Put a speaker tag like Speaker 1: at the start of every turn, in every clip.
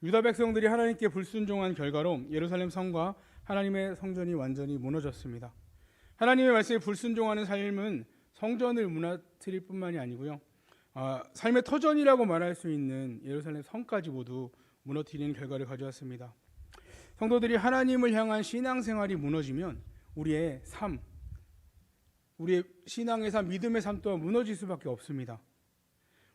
Speaker 1: 유다 백성들이 하나님께 불순종한 결과로 예루살렘 성과 하나님의 성전이 완전히 무너졌습니다. 하나님의 말씀에 불순종하는 삶은 성전을 무너뜨릴 뿐만이 아니고요, 삶의 터전이라고 말할 수 있는 예루살렘 성까지 모두 무너뜨리는 결과를 가져왔습니다. 성도들이 하나님을 향한 신앙생활이 무너지면 우리의 삶, 우리의 신앙의 삶, 믿음의 삶 또한 무너질 수밖에 없습니다.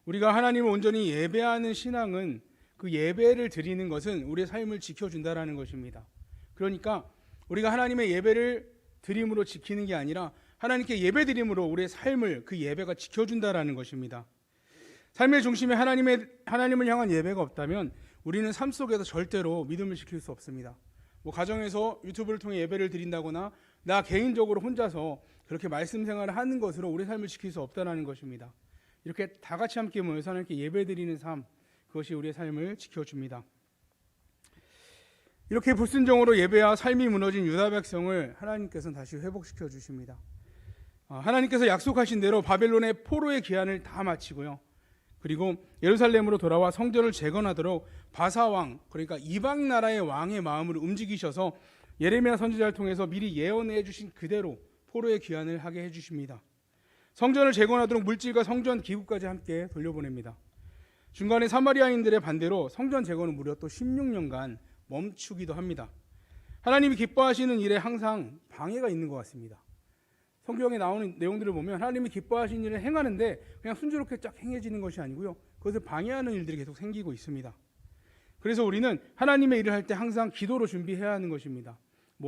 Speaker 1: 우리가 하나님을 온전히 예배하는 신앙은, 그 예배를 드리는 것은 우리의 삶을 지켜준다라는 것입니다. 그러니까 우리가 하나님의 예배를 드림으로 지키는 게 아니라 하나님께 예배 드림으로 우리의 삶을, 그 예배가 지켜준다라는 것입니다. 삶의 중심에 하나님을 향한 예배가 없다면 우리는 삶 속에서 절대로 믿음을 지킬 수 없습니다. 가정에서 유튜브를 통해 예배를 드린다거나 나 개인적으로 혼자서 그렇게 말씀 생활을 하는 것으로 우리 삶을 지킬 수 없다는 것입니다. 이렇게 다 같이 함께 모여서 하나님께 예배 드리는 삶, 그것이 우리의 삶을 지켜줍니다. 이렇게 불순종으로 예배와 삶이 무너진 유다 백성을 하나님께서는 다시 회복시켜 주십니다. 하나님께서 약속하신 대로 바벨론의 포로의 기한을 다 마치고요, 그리고 예루살렘으로 돌아와 성전을 재건하도록 바사왕, 그러니까 이방 나라의 왕의 마음을 움직이셔서 예레미야 선지자를 통해서 미리 예언해 주신 그대로 포로의 귀환을 하게 해주십니다. 성전을 재건하도록 물질과 성전 기구까지 함께 돌려보냅니다. 중간에 사마리아인들의 반대로 성전 재건은 무려 또 16년간 멈추기도 합니다. 하나님이 기뻐하시는 일에 항상 방해가 있는 것 같습니다. 성경에 나오는 내용들을 보면 하나님이 기뻐하시는 일을 행하는데 그냥 순조롭게 쫙 행해지는 것이 아니고요, 그것을 방해하는 일들이 계속 생기고 있습니다. 그래서 우리는 하나님의 일을 할 때 항상 기도로 준비해야 하는 것입니다.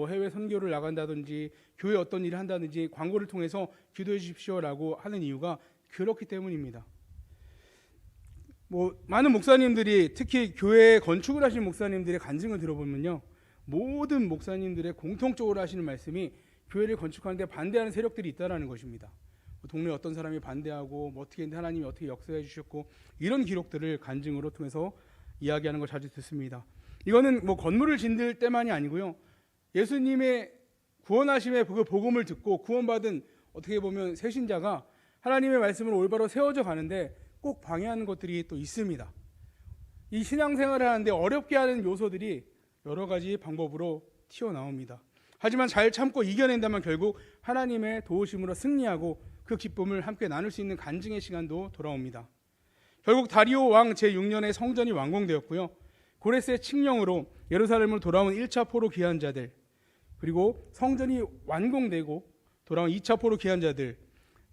Speaker 1: 해외 선교를 나간다든지 교회 어떤 일을 한다든지 광고를 통해서 기도해 주십시오라고 하는 이유가 그렇기 때문입니다. 많은 목사님들이, 특히 교회 건축을 하시는 목사님들의 간증을 들어보면요, 모든 목사님들의 공통적으로 하시는 말씀이 교회를 건축하는데 반대하는 세력들이 있다는 것입니다. 동네 어떤 사람이 반대하고 어떻게 하나님이 어떻게 역사해 주셨고, 이런 기록들을 간증으로 통해서 이야기하는 걸 자주 듣습니다. 이거는 건물을 짓을 때만이 아니고요, 예수님의 구원하심의 그 복음을 듣고 구원받은, 어떻게 보면 새신자가 하나님의 말씀을 올바로 세워져 가는데 꼭 방해하는 것들이 또 있습니다. 이 신앙생활을 하는데 어렵게 하는 요소들이 여러 가지 방법으로 튀어나옵니다. 하지만 잘 참고 이겨낸다면 결국 하나님의 도우심으로 승리하고 그 기쁨을 함께 나눌 수 있는 간증의 시간도 돌아옵니다. 결국 다리오 왕 제6년에 성전이 완공되었고요, 고레스의 칙령으로 예루살렘으로 돌아온 1차 포로 귀환자들, 그리고 성전이 완공되고 돌아온 2차 포로 귀환자들,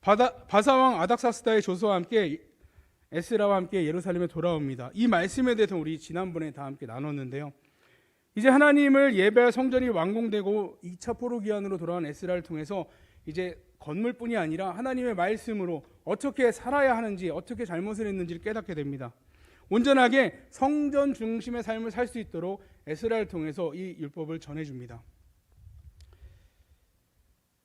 Speaker 1: 바사왕 아닥사스다의 조서와 함께 에스라와 함께 예루살렘에 돌아옵니다. 이 말씀에 대해서 우리 지난번에 다 함께 나눴는데요, 이제 하나님을 예배할 성전이 완공되고 2차 포로 귀환으로 돌아온 에스라를 통해서 이제 건물뿐이 아니라 하나님의 말씀으로 어떻게 살아야 하는지, 어떻게 잘못을 했는지를 깨닫게 됩니다. 온전하게 성전 중심의 삶을 살 수 있도록 에스라를 통해서 이 율법을 전해줍니다.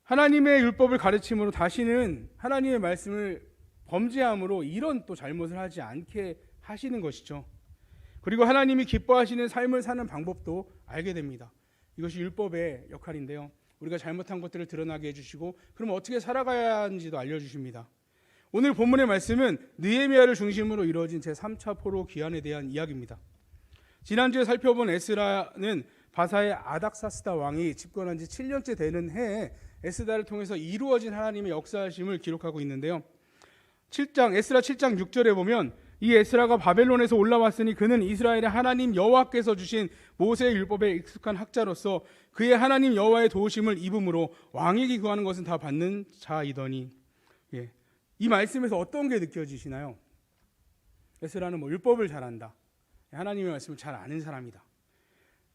Speaker 1: 하나님의 율법을 가르침으로 다시는 하나님의 말씀을 범죄함으로 이런 또 잘못을 하지 않게 하시는 것이죠. 그리고 하나님이 기뻐하시는 삶을 사는 방법도 알게 됩니다. 이것이 율법의 역할인데요, 우리가 잘못한 것들을 드러나게 해주시고 그럼 어떻게 살아가야 하는지도 알려주십니다. 오늘 본문의 말씀은 느헤미야를 중심으로 이루어진 제3차 포로 귀환에 대한 이야기입니다. 지난주에 살펴본 에스라는 바사의 아닥사스다 왕이 집권한 지 7년째 되는 해에 에스라를 통해서 이루어진 하나님의 역사하심을 기록하고 있는데요, 에스라 7장 6절에 보면 이 에스라가 바벨론에서 올라왔으니 그는 이스라엘의 하나님 여호와께서 주신 모세의 율법에 익숙한 학자로서 그의 하나님 여호와의 도우심을 입음으로 왕에게 구하는 것은 다 받는 자이더니. 이 말씀에서 어떤 게 느껴지시나요? 에스라는 율법을 잘한다, 하나님의 말씀을 잘 아는 사람이다.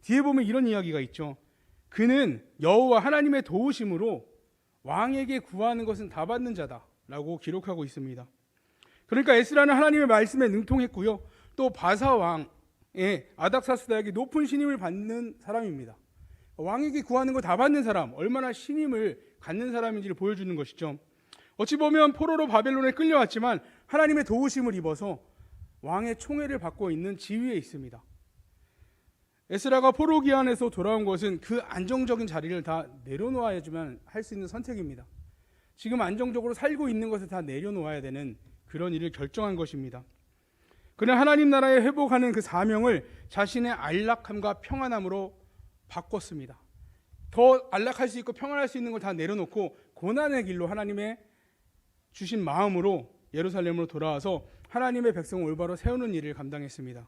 Speaker 1: 뒤에 보면 이런 이야기가 있죠. 그는 여호와 하나님의 도우심으로 왕에게 구하는 것은 다 받는 자다 라고 기록하고 있습니다. 그러니까 에스라는 하나님의 말씀에 능통했고요, 또 바사 왕의 아닥사스다에게 높은 신임을 받는 사람입니다. 왕에게 구하는 거 다 받는 사람, 얼마나 신임을 갖는 사람인지를 보여주는 것이죠. 어찌 보면 포로로 바벨론에 끌려왔지만 하나님의 도우심을 입어서 왕의 총애를 받고 있는 지위에 있습니다. 에스라가 포로 귀환에서 돌아온 것은 그 안정적인 자리를 다 내려놓아야지만 할 수 있는 선택입니다. 지금 안정적으로 살고 있는 것을 다 내려놓아야 되는 그런 일을 결정한 것입니다. 그는 하나님 나라에 회복하는 그 사명을 자신의 안락함과 평안함으로 바꿨습니다. 더 안락할 수 있고 평안할 수 있는 걸 다 내려놓고 고난의 길로 하나님의 주신 마음으로 예루살렘으로 돌아와서 하나님의 백성을 올바로 세우는 일을 감당했습니다.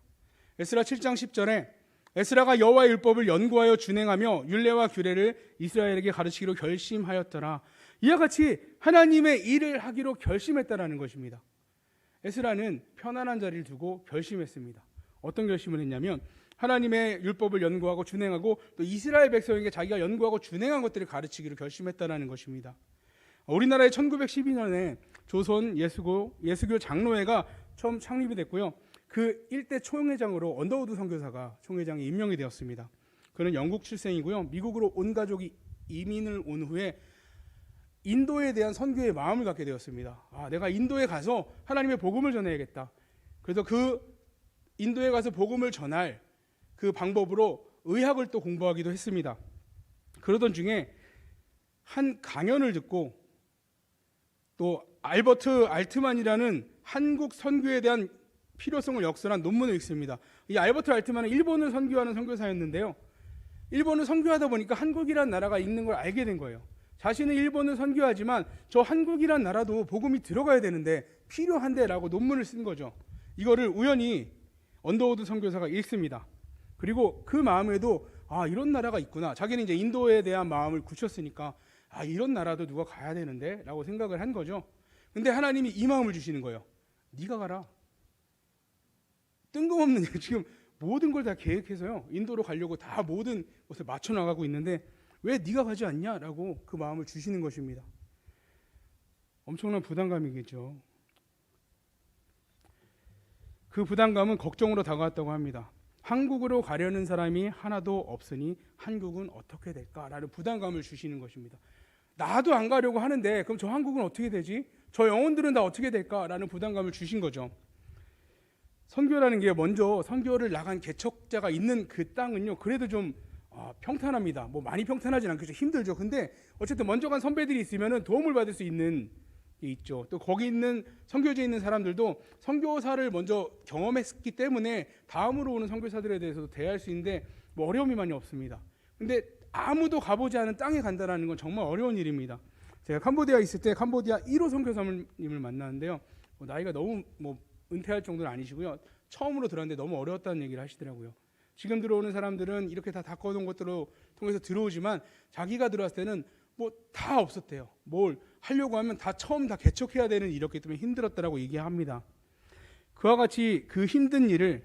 Speaker 1: 에스라 7장 10절에 에스라가 여호와의 율법을 연구하여 준행하며 율례와 규례를 이스라엘에게 가르치기로 결심하였더라. 이와 같이 하나님의 일을 하기로 결심했다라는 것입니다. 에스라는 편안한 자리를 두고 결심했습니다. 어떤 결심을 했냐면 하나님의 율법을 연구하고 준행하고 또 이스라엘 백성에게 자기가 연구하고 준행한 것들을 가르치기로 결심했다라는 것입니다. 우리나라의 1912년에 조선 예수교 장로회가 처음 창립이 됐고요. 그 일대 총회장으로 언더우드 선교사가 총회장에 임명이 되었습니다. 그는 영국 출생이고요. 미국으로 온 가족이 이민을 온 후에 인도에 대한 선교의 마음을 갖게 되었습니다. 내가 인도에 가서 하나님의 복음을 전해야겠다. 그래서 그 인도에 가서 복음을 전할 그 방법으로 의학을 또 공부하기도 했습니다. 그러던 중에 한 강연을 듣고 또 알버트 알트만이라는 한국 선교에 대한 필요성을 역설한 논문을 읽습니다. 이 알버트 알트만은 일본을 선교하는 선교사였는데요. 일본을 선교하다 보니까 한국이란 나라가 있는 걸 알게 된 거예요. 자신은 일본을 선교하지만 저 한국이란 나라도 복음이 들어가야 되는데 필요한데 라고 논문을 쓴 거죠. 이거를 우연히 언더우드 선교사가 읽습니다. 그리고 그 마음에도 이런 나라가 있구나. 자기는 이제 인도에 대한 마음을 굳혔으니까 이런 나라도 누가 가야 되는데 라고 생각을 한 거죠. 근데 하나님이 이 마음을 주시는 거예요. 네가 가라. 뜬금없는 지금 모든 걸 다 계획해서요. 인도로 가려고 다 모든 것을 맞춰 나가고 있는데 왜 네가 가지 않냐라고 그 마음을 주시는 것입니다. 엄청난 부담감이겠죠. 그 부담감은 걱정으로 다가왔다고 합니다. 한국으로 가려는 사람이 하나도 없으니 한국은 어떻게 될까라는 부담감을 주시는 것입니다. 나도 안 가려고 하는데 그럼 저 한국은 어떻게 되지? 저 영혼들은 다 어떻게 될까라는 부담감을 주신 거죠. 선교라는 게 먼저 선교를 나간 개척자가 있는 그 땅은요, 그래도 좀 평탄합니다. 뭐 많이 평탄하진 않겠죠. 힘들죠. 근데 어쨌든 먼저 간 선배들이 있으면 도움을 받을 수 있는 게 있죠. 또 거기 있는 선교지에 있는 사람들도 선교사를 먼저 경험했기 때문에 다음으로 오는 선교사들에 대해서도 대할 수 있는데 뭐 어려움이 많이 없습니다. 근데 아무도 가보지 않은 땅에 간다는 건 정말 어려운 일입니다. 제가 캄보디아 있을 때 캄보디아 1호 선교사님을 만났는데요. 나이가 너무 은퇴할 정도는 아니시고요. 처음으로 들어왔는데 너무 어려웠다는 얘기를 하시더라고요. 지금 들어오는 사람들은 이렇게 다 닦아놓은 것들로 통해서 들어오지만 자기가 들어왔을 때는 다 없었대요. 뭘 하려고 하면 다 처음 다 개척해야 되는 일이었기 때문에 힘들었다라고 얘기합니다. 그와 같이 그 힘든 일을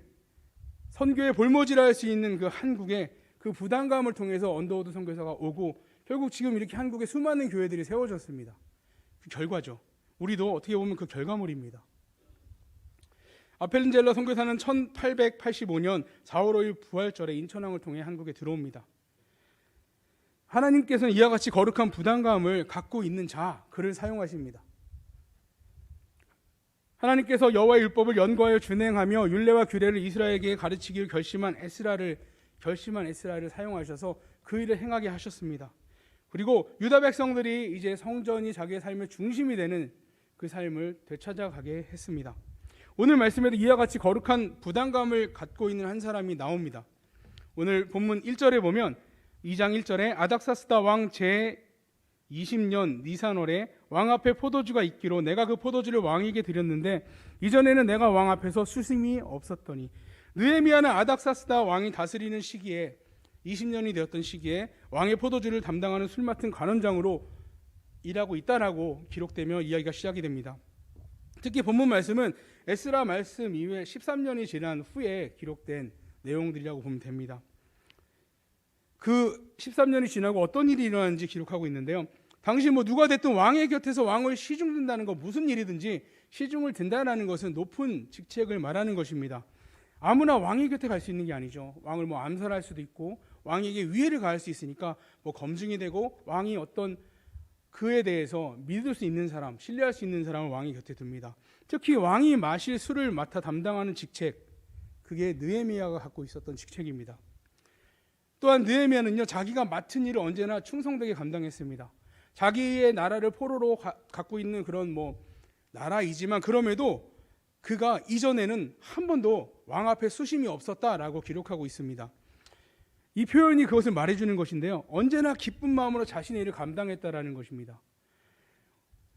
Speaker 1: 선교의 볼모지라 할 수 있는 그 한국에 그 부담감을 통해서 언더우드 선교사가 오고 결국 지금 이렇게 한국에 수많은 교회들이 세워졌습니다. 그 결과죠. 우리도 어떻게 보면 그 결과물입니다. 아펠린젤러 선교사는 1885년 4월 5일 부활절에 인천항을 통해 한국에 들어옵니다. 하나님께서는 이와 같이 거룩한 부담감을 갖고 있는 자, 그를 사용하십니다. 하나님께서 여호와의 율법을 연구하여 준행하며 율례와 규례를 이스라엘에게 가르치기를 결심한 에스라를 사용하셔서 그 일을 행하게 하셨습니다. 그리고 유다 백성들이 이제 성전이 자기의 삶의 중심이 되는 그 삶을 되찾아가게 했습니다. 오늘 말씀에도 이와 같이 거룩한 부담감을 갖고 있는 한 사람이 나옵니다. 오늘 본문 1절에 보면 2장 1절에 아닥사스다 왕 제20년 니산월에 왕 앞에 포도주가 있기로 내가 그 포도주를 왕에게 드렸는데 이전에는 내가 왕 앞에서 수심이 없었더니 느헤미야는 아닥사스다 왕이 다스리는 시기에 20년이 되었던 시기에 왕의 포도주를 담당하는 술 맡은 관원장으로 일하고 있다라고 기록되며 이야기가 시작이 됩니다. 특히 본문 말씀은 에스라 말씀 이후에 13년이 지난 후에 기록된 내용들이라고 보면 됩니다. 그 13년이 지나고 어떤 일이 일어났는지 기록하고 있는데요. 당시 누가 됐든 왕의 곁에서 왕을 시중 든다는 건 무슨 일이든지 시중을 든다는 것은 높은 직책을 말하는 것입니다. 아무나 왕의 곁에 갈 수 있는 게 아니죠. 왕을 암살할 수도 있고 왕에게 위해를 가할 수 있으니까 검증이 되고 왕이 어떤 그에 대해서 믿을 수 있는 사람, 신뢰할 수 있는 사람을 왕의 곁에 둡니다. 특히 왕이 마실 술을 맡아 담당하는 직책, 그게 느헤미야가 갖고 있었던 직책입니다. 또한 느헤미야는요, 자기가 맡은 일을 언제나 충성되게 감당했습니다. 자기의 나라를 포로로 갖고 있는 그런 나라이지만 그럼에도 그가 이전에는 한 번도 왕 앞에 수심이 없었다라고 기록하고 있습니다. 이 표현이 그것을 말해주는 것인데요. 언제나 기쁜 마음으로 자신의 일을 감당했다라는 것입니다.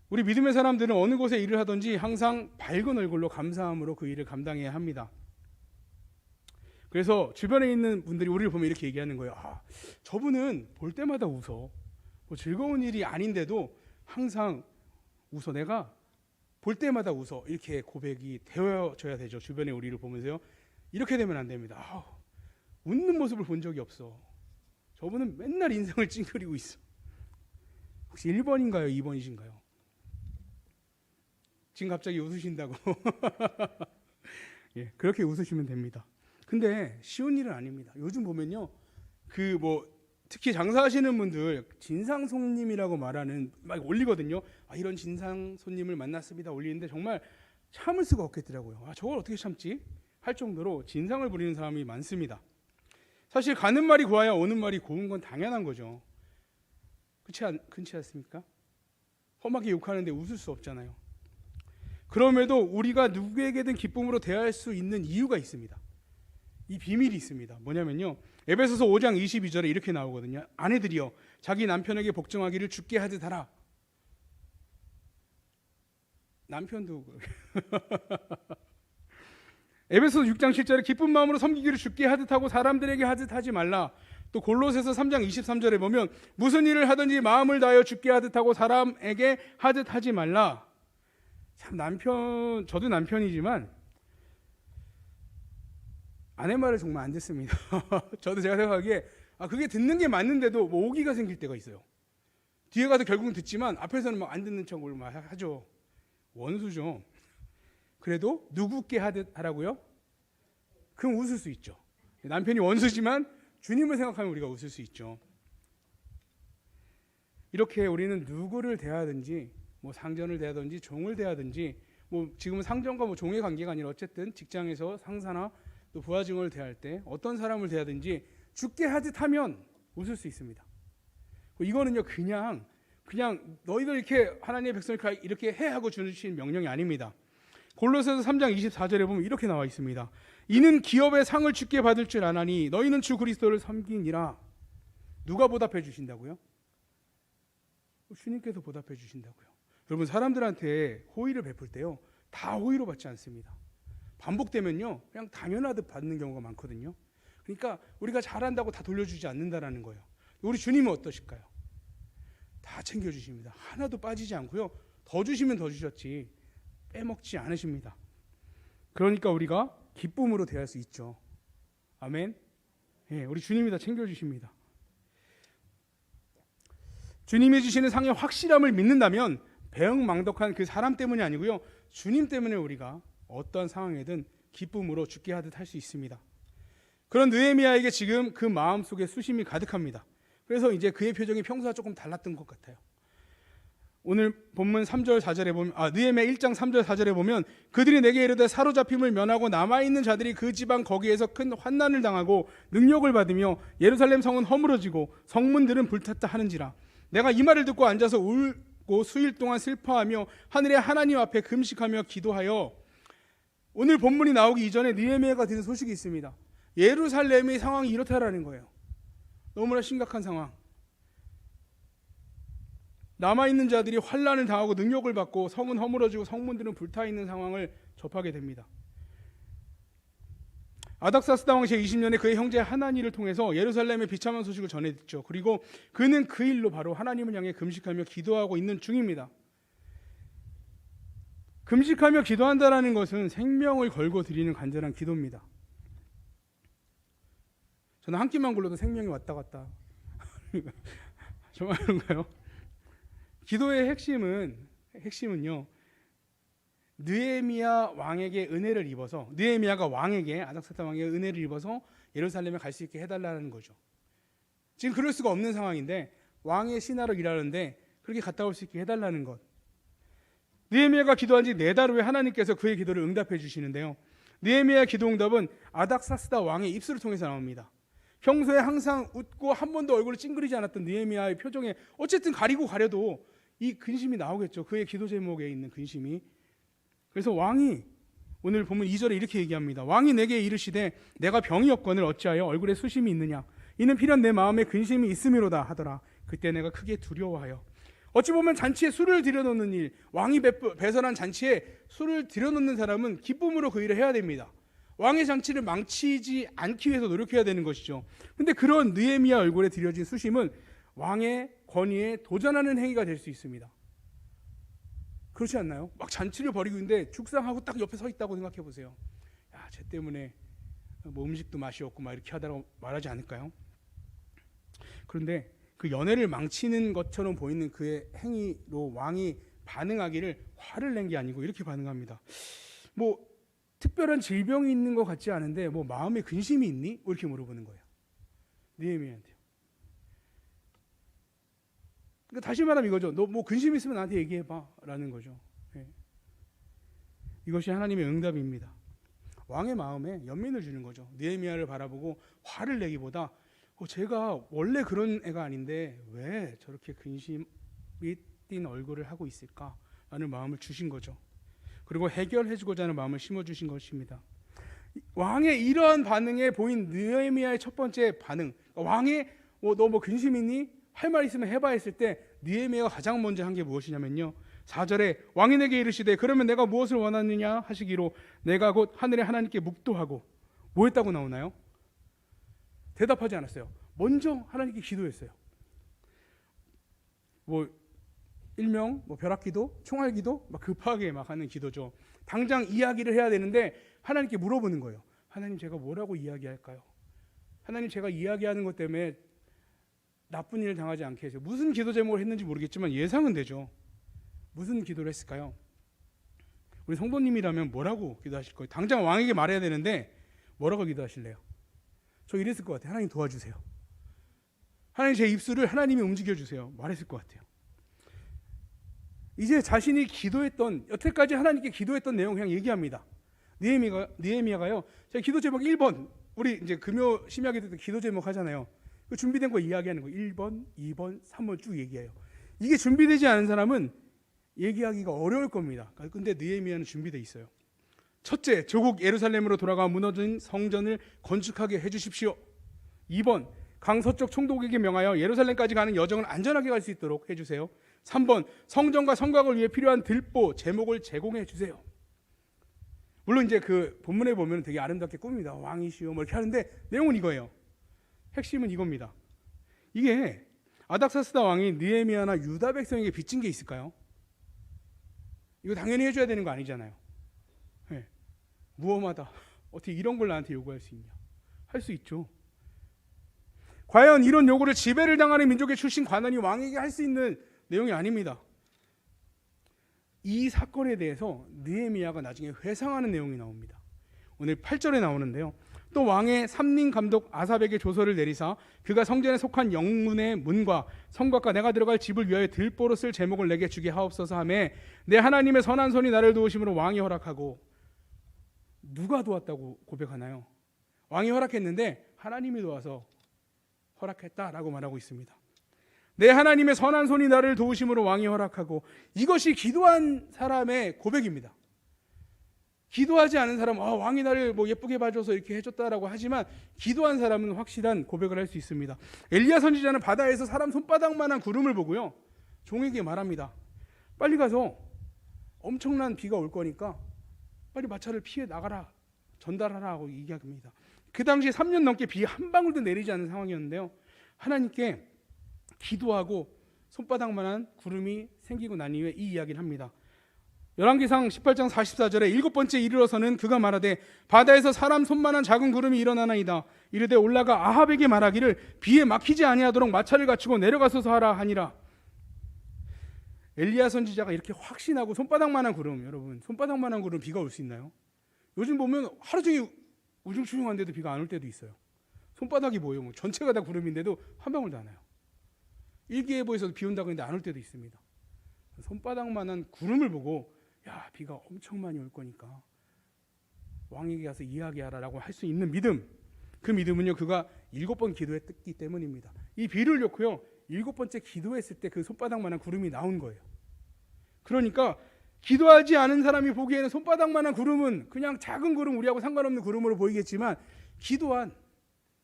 Speaker 1: 우리 믿음의 사람들은 어느 곳에 일을 하든지 항상 밝은 얼굴로 감사함으로 그 일을 감당해야 합니다. 그래서 주변에 있는 분들이 우리를 보면 이렇게 얘기하는 거예요. 저분은 볼 때마다 웃어. 뭐 즐거운 일이 아닌데도 항상 웃어. 내가 볼 때마다 웃어. 이렇게 고백이 되어져야 되죠. 주변에 우리를 보면서요. 이렇게 되면 안 됩니다. 웃는 모습을 본 적이 없어. 저분은 맨날 인상을 찡그리고 있어. 혹시 1번인가요? 2번이신가요? 지금 갑자기 웃으신다고. 예, 그렇게 웃으시면 됩니다. 근데 쉬운 일은 아닙니다. 요즘 보면요, 특히 장사하시는 분들 진상 손님이라고 말하는 막 올리거든요. 이런 진상 손님을 만났습니다. 올리는데 정말 참을 수가 없겠더라고요. 저걸 어떻게 참지? 할 정도로 진상을 부리는 사람이 많습니다. 사실 가는 말이 고와야 오는 말이 고운 건 당연한 거죠. 그렇지 않습니까? 험하게 욕하는데 웃을 수 없잖아요. 그럼에도 우리가 누구에게든 기쁨으로 대할 수 있는 이유가 있습니다. 이 비밀이 있습니다. 뭐냐면요, 에베소서 5장 22절에 이렇게 나오거든요. 아내들이여 자기 남편에게 복종하기를 주께 하듯 하라. 남편도 에베소서 6장 7절에 기쁜 마음으로 섬기기를 주께 하듯 하고 사람들에게 하듯 하지 말라. 또 골로새서 3장 23절에 보면 무슨 일을 하든지 마음을 다하여 주께 하듯 하고 사람에게 하듯 하지 말라. 참 저도 남편이지만 아내 말을 정말 안 듣습니다. 저도 제가 생각하기에 그게 듣는 게 맞는데도 뭐 오기가 생길 때가 있어요. 뒤에 가서 결국은 듣지만 앞에서는 막 안 듣는 척을 막 하죠. 원수죠. 그래도 누구께 하듯 하라고요? 그럼 웃을 수 있죠. 남편이 원수지만 주님을 생각하면 우리가 웃을 수 있죠. 이렇게 우리는 누구를 대하든지 뭐 상전을 대하든지 종을 대하든지 지금은 상전과 종의 관계가 아니라 어쨌든 직장에서 상사나 또 부하 직원을 대할 때 어떤 사람을 대하든지 주께 하듯 하면 웃을 수 있습니다. 이거는요 그냥 너희들 이렇게 하나님의 백성을 이렇게 해 하고 주신 명령이 아닙니다. 골로새서 3장 24절에 보면 이렇게 나와 있습니다. 이는 기업의 상을 주께 받을 줄 아나니 너희는 주 그리스도를 섬기니라. 누가 보답해 주신다고요? 주님께서 보답해 주신다고요. 여러분, 사람들한테 호의를 베풀 때요 다 호의로 받지 않습니다. 반복되면요 그냥 당연하듯 받는 경우가 많거든요. 그러니까 우리가 잘한다고 다 돌려주지 않는다라는 거예요. 우리 주님은 어떠실까요? 다 챙겨주십니다. 하나도 빠지지 않고요, 더 주시면 더 주셨지 빼먹지 않으십니다. 그러니까 우리가 기쁨으로 대할 수 있죠. 아멘. 예, 우리 주님이 다 챙겨주십니다. 주님이 주시는 상의 확실함을 믿는다면 배응망덕한 그 사람 때문이 아니고요, 주님 때문에 우리가 어떠한 상황에든 기쁨으로 주께 하듯 할 수 있습니다. 그런 느헤미야에게 지금 그 마음속에 수심이 가득합니다. 그래서 이제 그의 표정이 평소와 조금 달랐던 것 같아요. 오늘 본문 3절 4절에 보면 느헤미야 1장 3절 4절에 보면 그들이 내게 이르되 사로잡힘을 면하고 남아있는 자들이 그 지방 거기에서 큰 환난을 당하고 능력을 받으며 예루살렘 성은 허물어지고 성문들은 불탔다 하는지라. 내가 이 말을 듣고 앉아서 울고 수일 동안 슬퍼하며 하늘의 하나님 앞에 금식하며 기도하여. 오늘 본문이 나오기 이전에 느헤미야가 들은 소식이 있습니다. 예루살렘의 상황이 이렇다라는 거예요. 너무나 심각한 상황. 남아있는 자들이 환난을 당하고 능력을 받고 성은 허물어지고 성문들은 불타있는 상황을 접하게 됩니다. 아닥사스다 왕 제20년에 그의 형제 하나니를 통해서 예루살렘의 비참한 소식을 전해 듣죠. 그리고 그는 그 일로 바로 하나님을 향해 금식하며 기도하고 있는 중입니다. 금식하며 기도한다라는 것은 생명을 걸고 드리는 간절한 기도입니다. 저는 한 끼만 굴러도 생명이 왔다 갔다. 정말 그런가요? 기도의 핵심은요, 느헤미야 왕에게 은혜를 입어서, 느헤미야가 왕에게, 아닥사스다 왕에게 은혜를 입어서 예루살렘에 갈 수 있게 해달라는 거죠. 지금 그럴 수가 없는 상황인데 왕의 신하로 일하는데 그렇게 갔다 올 수 있게 해달라는 것. 느헤미야가 기도한 지 4달 후에 하나님께서 그의 기도를 응답해 주시는데요, 느헤미야의 기도 응답은 아닥사스다 왕의 입술을 통해서 나옵니다. 평소에 항상 웃고 한 번도 얼굴을 찡그리지 않았던 느헤미야의 표정에 어쨌든 가려도 이 근심이 나오겠죠. 그의 기도 제목에 있는 근심이. 그래서 왕이 오늘 보면 2절에 이렇게 얘기합니다. 왕이 내게 이르시되 내가 병이 없거늘 어찌하여 얼굴에 수심이 있느냐. 이는 필연 내 마음에 근심이 있음이로다 하더라. 그때 내가 크게 두려워하여. 어찌 보면 잔치에 술을 들여놓는 일, 왕이 배설한 잔치에 술을 들여놓는 사람은 기쁨으로 그 일을 해야 됩니다. 왕의 잔치를 망치지 않기 위해서 노력해야 되는 것이죠. 근데 그런 느헤미야 얼굴에 들여진 수심은 왕의 권위에 도전하는 행위가 될 수 있습니다. 그렇지 않나요? 막 잔치를 벌이고 있는데 죽상하고 딱 옆에 서 있다고 생각해 보세요. 야, 쟤 때문에 뭐 음식도 맛이 없고 막 이렇게 하다가 말하지 않을까요? 그런데 그 연회를 망치는 것처럼 보이는 그의 행위로 왕이 반응하기를 화를 낸 게 아니고 이렇게 반응합니다. 뭐 특별한 질병이 있는 것 같지 않은데 뭐 마음에 근심이 있니? 이렇게 물어보는 거예요. 느헤미야한테요. 그러니까 다시 말하면 이거죠. 너 뭐 근심 있으면 나한테 얘기해봐 라는 거죠. 네. 이것이 하나님의 응답입니다. 왕의 마음에 연민을 주는 거죠. 느헤미야를 바라보고 화를 내기보다 제가 원래 그런 애가 아닌데 왜 저렇게 근심이 띤 얼굴을 하고 있을까? 라는 마음을 주신 거죠. 그리고 해결해주고자 하는 마음을 심어주신 것입니다. 왕의 이러한 반응에 보인 느헤미야의 첫 번째 반응, 왕의 너 뭐 근심 있니? 할 말 있으면 해봐 했을 때 느헤미야가 가장 먼저 한 게 무엇이냐면요, 4절에 왕이 내게 이르시되 그러면 내가 무엇을 원하느냐 하시기로 내가 곧 하늘의 하나님께 묵도하고. 뭐 했다고 나오나요? 대답하지 않았어요. 먼저 하나님께 기도했어요. 뭐 일명 뭐 벼락기도, 총알기도 막 급하게 막 하는 기도죠. 당장 이야기를 해야 되는데 하나님께 물어보는 거예요. 하나님, 제가 뭐라고 이야기할까요? 하나님, 제가 이야기하는 것 때문에 나쁜 일을 당하지 않게 해주세요. 무슨 기도 제목을 했는지 모르겠지만 예상은 되죠. 무슨 기도를 했을까요? 우리 성도님이라면 뭐라고 기도하실 거예요? 당장 왕에게 말해야 되는데 뭐라고 기도하실래요? 저 이랬을 것 같아요. 하나님 도와주세요. 하나님, 제 입술을 하나님이 움직여주세요. 말했을 것 같아요. 이제 자신이 기도했던, 여태까지 하나님께 기도했던 내용 그냥 얘기합니다. 느헤미야가요, 제가 기도 제목 1번, 우리 이제 금요 심야기 때 기도 제목 하잖아요. 그 준비된 거 이야기하는 거 1번, 2번, 3번 쭉 얘기해요. 이게 준비되지 않은 사람은 얘기하기가 어려울 겁니다. 근데 느헤미야는 준비되어 있어요. 첫째, 조국 예루살렘으로 돌아가 무너진 성전을 건축하게 해주십시오. 2번, 강서쪽 총독에게 명하여 예루살렘까지 가는 여정을 안전하게 갈 수 있도록 해주세요. 3번, 성전과 성곽을 위해 필요한 들보, 제목을 제공해 주세요. 물론 이제 그 본문에 보면 되게 아름답게 꾸밉니다. 왕이시오 뭐 이렇게 하는데 내용은 이거예요. 핵심은 이겁니다. 이게 아닥사스다 왕이 느헤미야나 유다 백성에게 빚진 게 있을까요? 이거 당연히 해줘야 되는 거 아니잖아요. 네. 무엄하다. 어떻게 이런 걸 나한테 요구할 수 있냐? 할 수 있죠. 과연 이런 요구를 지배를 당하는 민족의 출신 관원이 왕에게 할 수 있는 내용이 아닙니다. 이 사건에 대해서 느헤미야가 나중에 회상하는 내용이 나옵니다. 오늘 8절에 나오는데요. 또 왕의 삼림 감독 아삽에게 조서를 내리사 그가 성전에 속한 영문의 문과 성곽과 내가 들어갈 집을 위하여 들보로 쓸 제목을 내게 주게 하옵소서 하며 내 하나님의 선한 손이 나를 도우심으로 왕이 허락하고. 누가 도왔다고 고백하나요? 왕이 허락했는데 하나님이 도와서 허락했다라고 말하고 있습니다. 내 하나님의 선한 손이 나를 도우심으로 왕이 허락하고. 이것이 기도한 사람의 고백입니다. 기도하지 않은 사람은 왕이 나를 뭐 예쁘게 봐줘서 이렇게 해줬다라고 하지만 기도한 사람은 확실한 고백을 할 수 있습니다. 엘리야 선지자는 바다에서 사람 손바닥만한 구름을 보고요, 종에게 말합니다. 빨리 가서 엄청난 비가 올 거니까 빨리 마차를 피해 나가라, 전달하라 하고 얘기합니다. 그 당시에 3년 넘게 비 한 방울도 내리지 않은 상황이었는데요, 하나님께 기도하고 손바닥만한 구름이 생기고 난 이후에 이 이야기를 합니다. 열왕기상 18장 44절에 일곱 번째 이르러서는 그가 말하되 바다에서 사람 손만한 작은 구름이 일어나나이다. 이르되 올라가 아합에게 말하기를 비에 막히지 아니하도록 마차를 갖추고 내려가소서 하라 하니라. 엘리야 선지자가 이렇게 확신하고 손바닥만한 구름, 여러분 손바닥만한 구름 비가 올 수 있나요? 요즘 보면 하루 종일 우중충중한데도 비가 안 올 때도 있어요. 손바닥이 뭐예요? 뭐 전체가 다 구름인데도 한 방울도 안 와요. 일기예보에서도 비 온다고 했는데 안 올 때도 있습니다. 손바닥만한 구름을 보고 야, 비가 엄청 많이 올 거니까 왕에게 가서 이야기하라라고 할 수 있는 믿음, 그 믿음은요 그가 7번 기도했기 때문입니다. 이 비를 놓고요 7번째 기도했을 때 그 손바닥만한 구름이 나온 거예요. 그러니까 기도하지 않은 사람이 보기에는 손바닥만한 구름은 그냥 작은 구름, 우리하고 상관없는 구름으로 보이겠지만, 기도한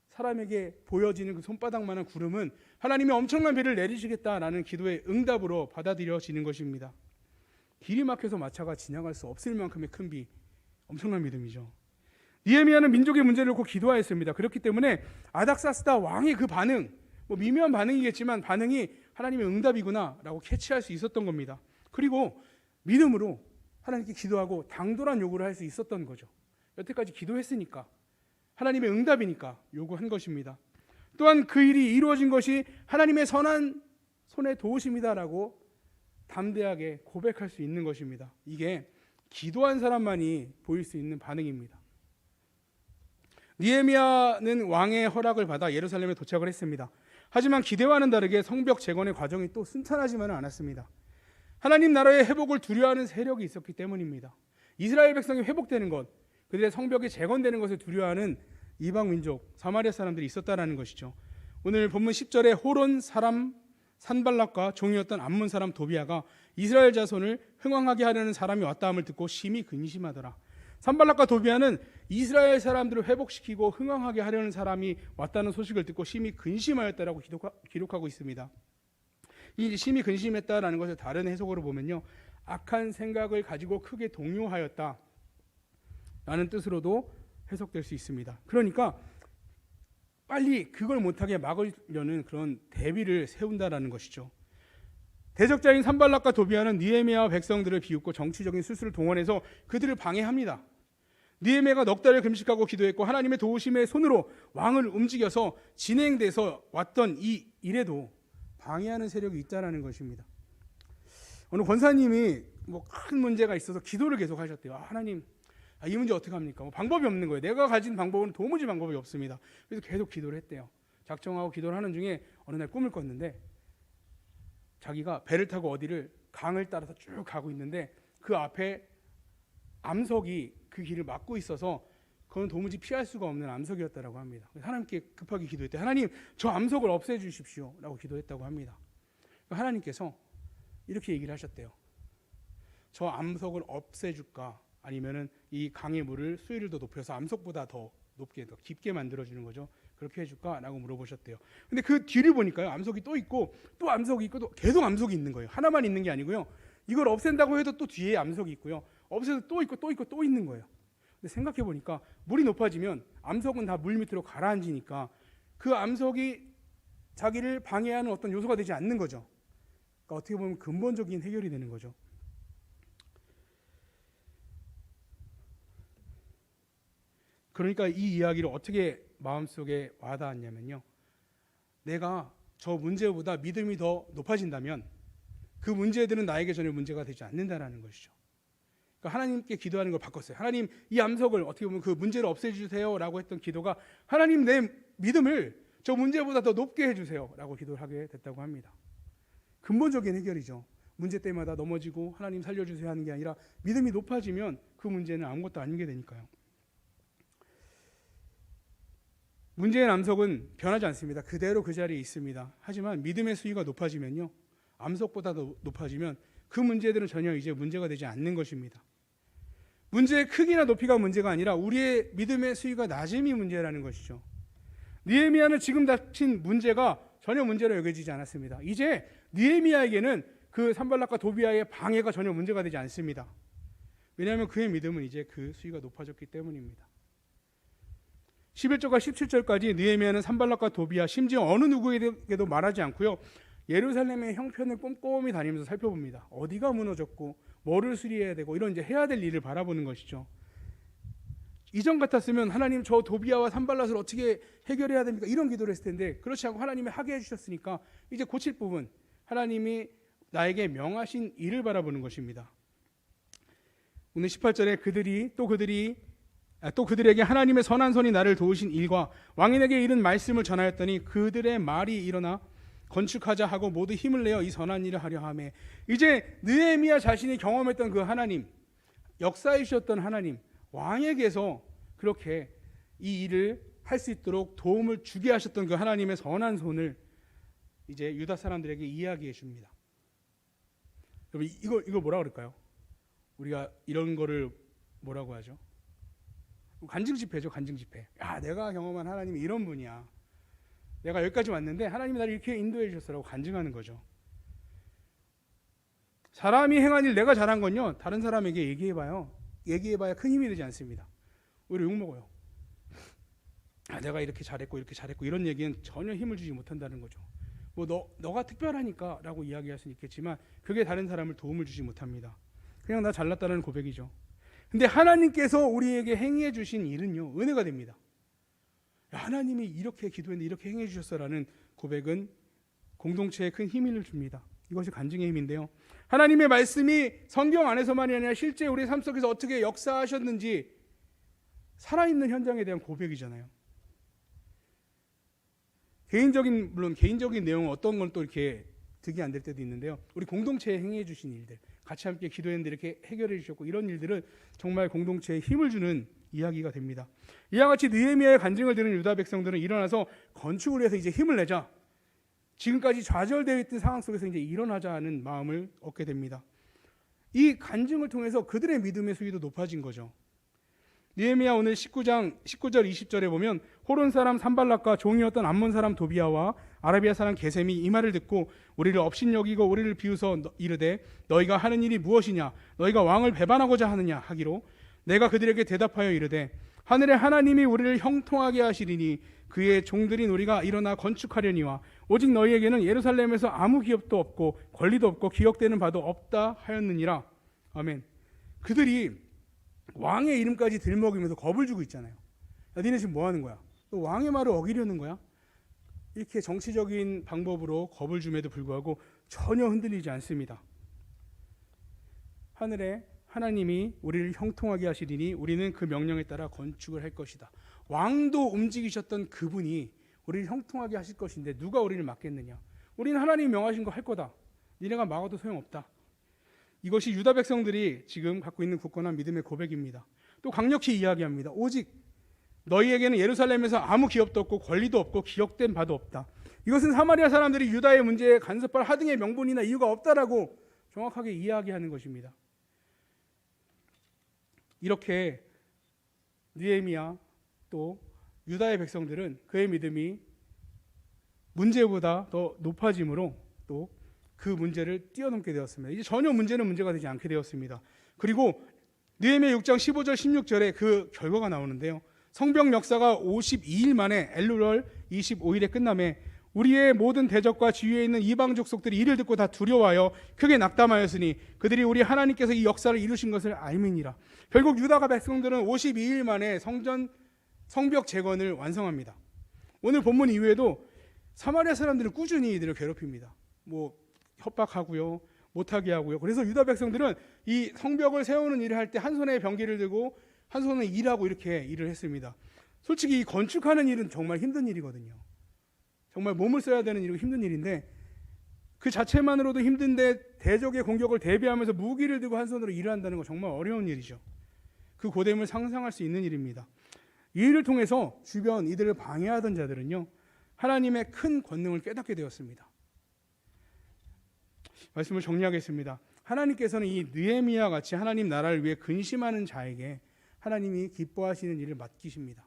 Speaker 1: 사람에게 보여지는 그 손바닥만한 구름은 하나님이 엄청난 비를 내리시겠다라는 기도의 응답으로 받아들여지는 것입니다. 길이 막혀서 마차가 지나갈 수 없을 만큼의 큰 비, 엄청난 믿음이죠. 느헤미야는 민족의 문제를 놓고 기도하였습니다. 그렇기 때문에 아닥사스다 왕의 그 반응, 미묘한 반응이겠지만 반응이 하나님의 응답이구나라고 캐치할 수 있었던 겁니다. 그리고 믿음으로 하나님께 기도하고 당돌한 요구를 할 수 있었던 거죠. 여태까지 기도했으니까, 하나님의 응답이니까 요구한 것입니다. 또한 그 일이 이루어진 것이 하나님의 선한 손에 도우심이다라고 담대하게 고백할 수 있는 것입니다. 이게 기도한 사람만이 보일 수 있는 반응입니다. 느헤미야는 왕의 허락을 받아 예루살렘에 도착을 했습니다. 하지만 기대와는 다르게 성벽 재건의 과정이 또 순탄하지만은 않았습니다. 하나님 나라의 회복을 두려워하는 세력이 있었기 때문입니다. 이스라엘 백성이 회복되는 것, 그들의 성벽이 재건되는 것을 두려워하는 이방 민족 사마리아 사람들이 있었다라는 것이죠. 오늘 본문 10절에 호론 사람 산발락과 종이었던 암몬 사람 도비아가 이스라엘 자손을 흥왕하게 하려는 사람이 왔다함을 듣고 심히 근심하더라. 산발락과 도비아는 이스라엘 사람들을 회복시키고 흥왕하게 하려는 사람이 왔다는 소식을 듣고 심히 근심하였다라고 기록하고 있습니다. 이 심히 근심했다라는 것을 다른 해석으로 보면요, 악한 생각을 가지고 크게 동요하였다 라는 뜻으로도 해석될 수 있습니다. 그러니까 빨리 그걸 못하게 막으려는 그런 대비를 세운다라는 것이죠. 대적자인 산발락과 도비아는 느헤미야와 백성들을 비웃고 정치적인 수술을 동원해서 그들을 방해합니다. 느헤미야가 넉 달을 금식하고 기도했고 하나님의 도우심의 손으로 왕을 움직여서 진행돼서 왔던 이 일에도 방해하는 세력이 있다는 것입니다. 어느 권사님이 큰 문제가 있어서 기도를 계속 하셨대요. 하나님, 이 문제 어떻게 합니까? 방법이 없는 거예요. 내가 가진 방법은 도무지 방법이 없습니다. 그래서 계속 기도를 했대요. 작정하고 기도를 하는 중에 어느 날 꿈을 꿨는데 자기가 배를 타고 어디를 강을 따라서 쭉 가고 있는데 그 앞에 암석이 그 길을 막고 있어서 그건 도무지 피할 수가 없는 암석이었다라고 합니다. 하나님께 급하게 기도했대. 하나님, 저 암석을 없애주십시오 라고 기도했다고 합니다. 하나님께서 이렇게 얘기를 하셨대요. 저 암석을 없애줄까? 아니면은 이 강의 물을 수위를 더 높여서 암석보다 더 높게, 더 깊게 만들어주는 거죠. 그렇게 해줄까? 라고 물어보셨대요. 근데 그 뒤를 보니까요, 암석이 또 있고 또 암석이 있고 또 계속 암석이 있는 거예요. 하나만 있는 게 아니고요, 이걸 없앤다고 해도 또 뒤에 암석이 있고요, 없애서 또 있고 또 있고 또 있는 거예요. 근데 생각해 보니까 물이 높아지면 암석은 다 물 밑으로 가라앉으니까 그 암석이 자기를 방해하는 어떤 요소가 되지 않는 거죠. 그러니까 어떻게 보면 근본적인 해결이 되는 거죠. 그러니까 이 이야기를 어떻게 마음속에 와닿았냐면요, 내가 저 문제보다 믿음이 더 높아진다면 그 문제들은 나에게 전혀 문제가 되지 않는다라는 것이죠. 그러니까 하나님께 기도하는 걸 바꿨어요. 하나님, 이 암석을 어떻게 보면 그 문제를 없애주세요 라고 했던 기도가 하나님, 내 믿음을 저 문제보다 더 높게 해주세요 라고 기도를 하게 됐다고 합니다. 근본적인 해결이죠. 문제 때마다 넘어지고 하나님 살려주세요 하는 게 아니라 믿음이 높아지면 그 문제는 아무것도 아닌 게 되니까요. 문제의 암석은 변하지 않습니다. 그대로 그 자리에 있습니다. 하지만 믿음의 수위가 높아지면요, 암석보다 더 높아지면 그 문제들은 전혀 이제 문제가 되지 않는 것입니다. 문제의 크기나 높이가 문제가 아니라 우리의 믿음의 수위가 낮음이 문제라는 것이죠. 느헤미야는 지금 닥친 문제가 전혀 문제로 여겨지지 않았습니다. 이제 느헤미야에게는 그 산발락과 도비아의 방해가 전혀 문제가 되지 않습니다. 왜냐하면 그의 믿음은 이제 그 수위가 높아졌기 때문입니다. 11절과 17절까지 느헤미야는 산발락과 도비아, 심지어 어느 누구에게도 말하지 않고요, 예루살렘의 형편을 꼼꼼히 다니면서 살펴봅니다. 어디가 무너졌고 뭐를 수리해야 되고 이런 이제 해야 될 일을 바라보는 것이죠. 이전 같았으면 하나님, 저 도비아와 산발락을 어떻게 해결해야 됩니까? 이런 기도를 했을 텐데 그렇지 않고 하나님이 하게 해주셨으니까 이제 고칠 부분, 하나님이 나에게 명하신 일을 바라보는 것입니다. 오늘 18절에 그들에게 하나님의 선한 손이 나를 도우신 일과 왕인에게 이른 말씀을 전하였더니 그들의 말이 일어나 건축하자 하고 모두 힘을 내어 이 선한 일을 하려 하매, 이제 느헤미야 자신이 경험했던 그 하나님, 역사이셨던 하나님, 왕에게서 그렇게 이 일을 할 수 있도록 도움을 주게 하셨던 그 하나님의 선한 손을 이제 유다 사람들에게 이야기해 줍니다. 여러분, 이거 뭐라 그럴까요? 우리가 이런 거를 뭐라고 하죠? 간증 집회죠, 간증 집회. 야, 내가 경험한 하나님이 이런 분이야. 내가 여기까지 왔는데 하나님이 나를 이렇게 인도해 주셨어라고 간증하는 거죠. 사람이 행한 일 내가 잘한 건요, 다른 사람에게 얘기해봐야 큰 힘이 되지 않습니다. 오히려 욕먹어요. 아, 내가 이렇게 잘했고 이런 얘기는 전혀 힘을 주지 못한다는 거죠. 뭐 너가 특별하니까 라고 이야기할 수는 있겠지만 그게 다른 사람을 도움을 주지 못합니다. 그냥 나 잘났다는 고백이죠. 근데 하나님께서 우리에게 행해 주신 일은요, 은혜가 됩니다. 하나님이 이렇게 기도했는데 이렇게 행해 주셨어라는 고백은 공동체에 큰 힘을 줍니다. 이것이 간증의 힘인데요, 하나님의 말씀이 성경 안에서만이 아니라 실제 우리 삶 속에서 어떻게 역사하셨는지 살아있는 현장에 대한 고백이잖아요. 물론 개인적인 내용은 어떤 건 또 이렇게 득이 안 될 때도 있는데요, 우리 공동체에 행해 주신 일들, 같이 함께 기도했는데 이렇게 해결해 주셨고, 이런 일들은 정말 공동체에 힘을 주는 이야기가 됩니다. 이와 같이 느헤미야의 간증을 들은 유다 백성들은 일어나서 건축을 위해서 이제 힘을 내자, 지금까지 좌절되어 있던 상황 속에서 이제 일어나자는 마음을 얻게 됩니다. 이 간증을 통해서 그들의 믿음의 수위도 높아진 거죠. 느헤미야 오늘 19장 19절 20절에 보면, 호론 사람 산발락과 종이었던 암몬 사람 도비아와 아라비아 사람 게셈이 이 말을 듣고 우리를 업신여기고 우리를 비웃어 이르되 너희가 하는 일이 무엇이냐, 너희가 왕을 배반하고자 하느냐 하기로, 내가 그들에게 대답하여 이르되 하늘의 하나님이 우리를 형통하게 하시리니 그의 종들인 우리가 일어나 건축하려니와 오직 너희에게는 예루살렘에서 아무 기업도 없고 권리도 없고 기억되는 바도 없다 하였느니라. 아멘. 그들이 왕의 이름까지 들먹이면서 겁을 주고 있잖아요. 야, 니네 지금 뭐 하는 거야? 너 왕의 말을 어기려는 거야? 이렇게 정치적인 방법으로 겁을 줌에도 불구하고 전혀 흔들리지 않습니다. 하늘에 하나님이 우리를 형통하게 하시리니 우리는 그 명령에 따라 건축을 할 것이다. 왕도 움직이셨던 그분이 우리를 형통하게 하실 것인데 누가 우리를 막겠느냐? 우리는 하나님이 명하신 거 할 거다. 니네가 막아도 소용없다. 이것이 유다 백성들이 지금 갖고 있는 굳건한 믿음의 고백입니다. 또 강력히 이야기합니다. 오직 너희에게는 예루살렘에서 아무 기업도 없고 권리도 없고 기억된 바도 없다. 이것은 사마리아 사람들이 유다의 문제에 간섭할 하등의 명분이나 이유가 없다라고 정확하게 이야기하는 것입니다. 이렇게 느헤미야 또 유다의 백성들은 그의 믿음이 문제보다 더 높아짐으로 또 그 문제를 뛰어넘게 되었습니다. 이제 전혀 문제가 되지 않게 되었습니다. 그리고 느헤미야 6장 15절 16절에 그 결과가 나오는데요, 성벽 역사가 52일 만에 엘루월 25일에 끝남에 우리의 모든 대적과 지위에 있는 이방 족속들이 이를 듣고 다 두려워하여 크게 낙담하였으니 그들이 우리 하나님께서 이 역사를 이루신 것을 알미니라. 결국 유다가 백성들은 52일 만에 성벽 재건을 완성합니다. 오늘 본문 이후에도 사마리아 사람들은 꾸준히 이들을 괴롭힙니다. 협박하고요, 못하게 하고요. 그래서 유다 백성들은 이 성벽을 세우는 일을 할 때 한 손에 병기를 들고 한 손에 일하고 이렇게 일을 했습니다. 솔직히 이 건축하는 일은 정말 힘든 일이거든요. 정말 몸을 써야 되는 일이고 힘든 일인데 그 자체만으로도 힘든데 대적의 공격을 대비하면서 무기를 들고 한 손으로 일을 한다는 건 정말 어려운 일이죠. 그 고됨을 상상할 수 있는 일입니다. 이 일을 통해서 주변 이들을 방해하던 자들은요, 하나님의 큰 권능을 깨닫게 되었습니다. 말씀을 정리하겠습니다. 하나님께서는 이 느헤미야 같이 하나님 나라를 위해 근심하는 자에게 하나님이 기뻐하시는 일을 맡기십니다.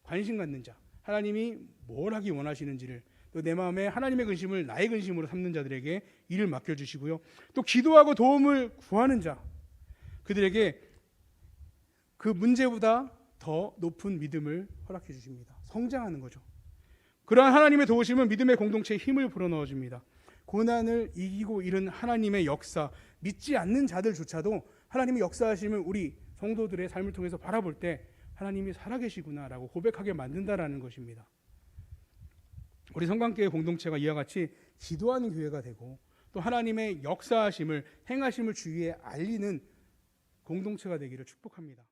Speaker 1: 관심 갖는 자, 하나님이 뭘 하기 원하시는지를, 또 내 마음에 하나님의 근심을 나의 근심으로 삼는 자들에게 일을 맡겨주시고요, 또 기도하고 도움을 구하는 자, 그들에게 그 문제보다 더 높은 믿음을 허락해 주십니다. 성장하는 거죠. 그러한 하나님의 도우심은 믿음의 공동체에 힘을 불어넣어줍니다. 고난을 이기고 이른 하나님의 역사, 믿지 않는 자들조차도 하나님의 역사하심을 우리 성도들의 삶을 통해서 바라볼 때 하나님이 살아계시구나라고 고백하게 만든다라는 것입니다. 우리 성관교회 공동체가 이와 같이 기도하는 교회가 되고 또 하나님의 역사하심을, 행하심을 주위에 알리는 공동체가 되기를 축복합니다.